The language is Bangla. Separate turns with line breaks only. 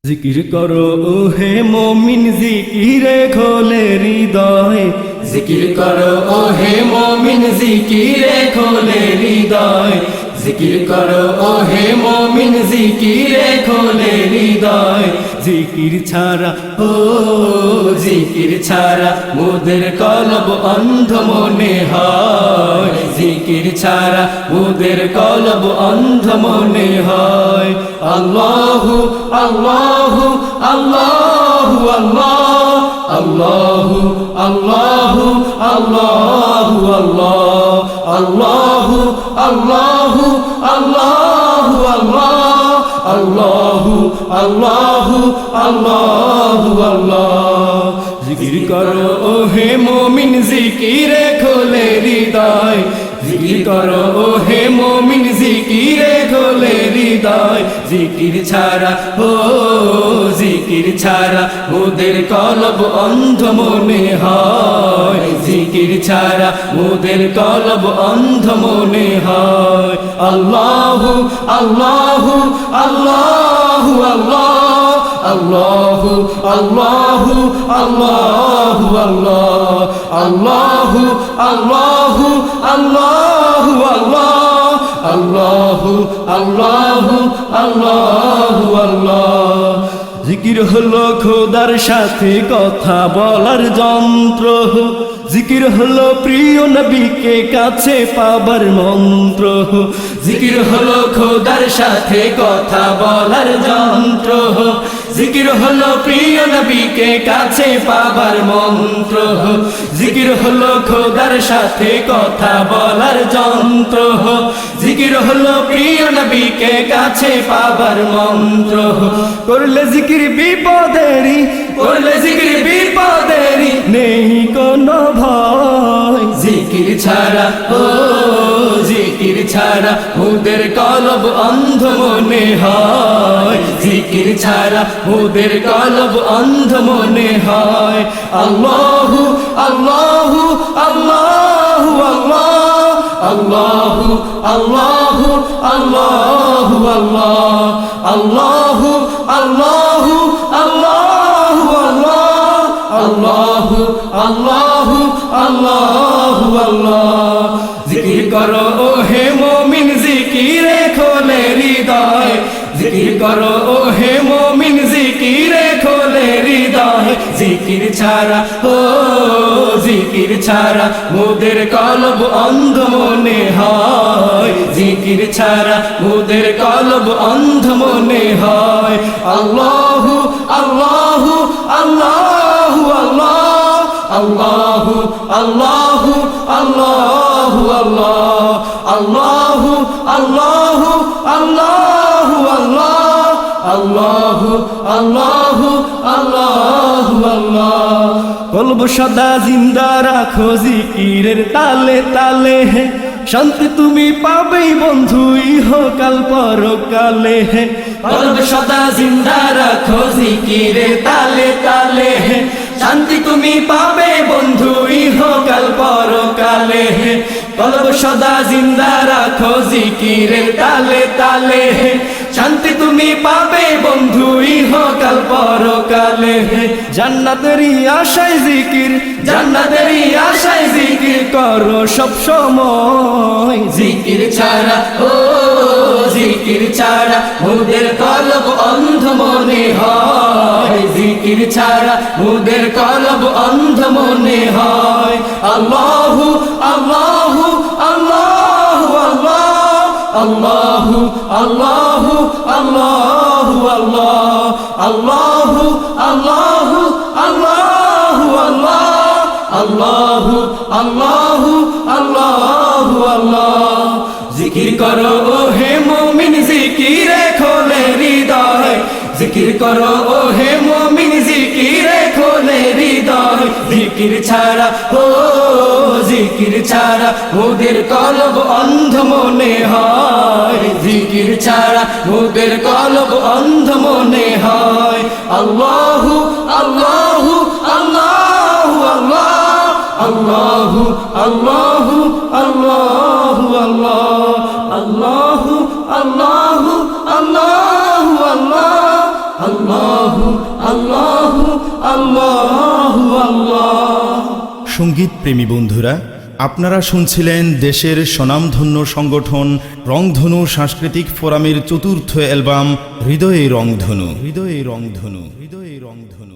জিকির করো ও হে মুমিন জিকিরে খোলে হৃদয়, জিকির করো ও হে মুমিন জিকিরে খোলে হৃদয়, জিকির করো ও হে মুমিন জিকিরে খোলে হৃদয়। জিকির ছাড়া ও জিকির ছাড়া মোদের কলব অন্ধ মনে হয়, জিকির ছাড়া মোদের কলব অন্ধ মনে হয়। আল্লাহু আল্লাহু আল্লাহু আল্লাহ, আল্লাহু আল্লাহু আল্লাহু আল্লাহ, আল্লাহু আল্লাহু আল্লাহু আল্লাহ, আল্লাহু আল্লাহু আল্লাহু আল্লাহ। জিকির করো ও হে মুমিন জিকিরে খোলে হৃদয়, জিকির করো ও হে মুমিন জিকিরে খোলে হৃদয়। জিকির ছাড়া ও জিকির ছাড়া মোদের কলব অন্ধ মনে হয়, জিকির ছাড়া মোদের কলব অন্ধ মনে হয়। আল্লাহু আল্লাহু আল্লাহু আল্লাহ, আল্লাহু আল্লাহু আল্লাহু আল্লাহ, আল্লাহু আল্লাহু আল্লাহু আল্লাহ, আল্লাহু আল্লাহু আল্লাহু আল্লাহ। জিকির হলো খোদার সাথে কথা বলার যন্ত্র, জিকির হলো প্রিয় নবীকে কাছে পাবার মন্ত্র, জিকির হলো খোদার সাথে কথা বলার যন্ত্র, জিকির হলো প্রিয় নবীকে কাছে পাবার মন্ত্র, জিকির হলো খোদার সাথে কথা বলার যন্ত্র, জিকির হলো প্রিয় নবীকে কাছে পাবার মন্ত্র। করলে জিকির বিপদেরই, করলে জিকির বিপদেরই নেই কোনো ভয়। জিকির ছাড়া ও জিকির ছাড়া মোদের কলব অন্ধ মনে হয়, জিকির ছাড়া মোদের কলব অন্ধ মনে হয়। আল্লাহু আল্লাহু আল্লাহু আল্লাহ, আল্লাহু আল্লাহু আল্লাহু আল্লাহ, আল্লাহু আল্লাহু আল্লাহু আল্লাহ, আল্লাহু আল্লাহু আল্লাহু আল্লাহ। জিকির করো ও হে মুমিন জিকিরে খোলে হৃদয়, জিকির করো ও হে মুমিন জিকিরে খোলে হৃদয়। জিকির ছাড়া ও জিকির ছাড়া মোদের কলব অন্ধ মনে হয়, জিকির ছাড়া মোদের কলব অন্ধ মনে হয়। আল্লাহু আল্লাহু আল্লাহু আল্লাহ, আল্লাহু আল্লাহু আল্লাহু আল্লাহ, আল্লাহু আল্লাহু আল্লাহু আল্লাহ, আল্লাহু আল্লাহু আল্লাহু আল্লাহ। কলব সদা জিন্দা রাখো জিকিরের তালে তালে, শান্তি তুমি পাবেই বন্ধু ইহকাল পরকালে। কলব সদা জিন্দা রাখো জিকিরের তালে তালে, শান্তি তুমি পাবে বন্ধু ইহকাল পরকালে। কলব সদা জিন্দা রাখো জিকিরের তালে তালে, শান্তি তুমি পাবে বন্ধু ইহকাল পরকালে। জান্নাতেরই আশায় জিকির, জান্নাতেরই আশায় জিকির করো সব সময়। জিকির ছাড়া ও জিকির ছাড়া মোদের কলব অন্ধ মনে হয়, জিকির ছাড়া মোদের কলব অন্ধ মনে হয়। আল্লাহু আল্লাহু আল্লাহু আল্লাহ, আল্লাহু আল্লাহু আল্লাহু আল্লাহ, আল্লাহু আল্লাহু আল্লাহু আল্লাহ, আল্লাহু আল্লাহু আল্লাহু আল্লাহ। জিকির করো ও হে মুমিন জিকিরে খোলে হৃদয়, জিকির করো ও হে মুমিন জিকিরে খোলে হৃদয়। জিকির ছাড়া ও জিকির ছাড়া মোদের কলব অন্ধ মনে হয়, জিকির ছাড়া মোদের কলব অন্ধ মনে হয়। আল্লাহু আল্লাহু আল্লাহু আল্লাহ, আল্লাহু আল্লাহু আল্লাহু আল্লাহ, আল্লাহু আল্লাহু আল্লাহু আল্লাহ, আল্লাহু আল্লাহু আল্লাহু আল্লাহ।
সঙ্গীত প্রেমী বন্ধুরা, আপনারা শুনছিলেন দেশের স্বনামধন্য সংগঠন রংধনু সাংস্কৃতিক ফোরামের চতুর্থ অ্যালবাম হৃদয়ে রংধনু। হৃদয়ে রংধনু। হৃদয়ে রংধনু।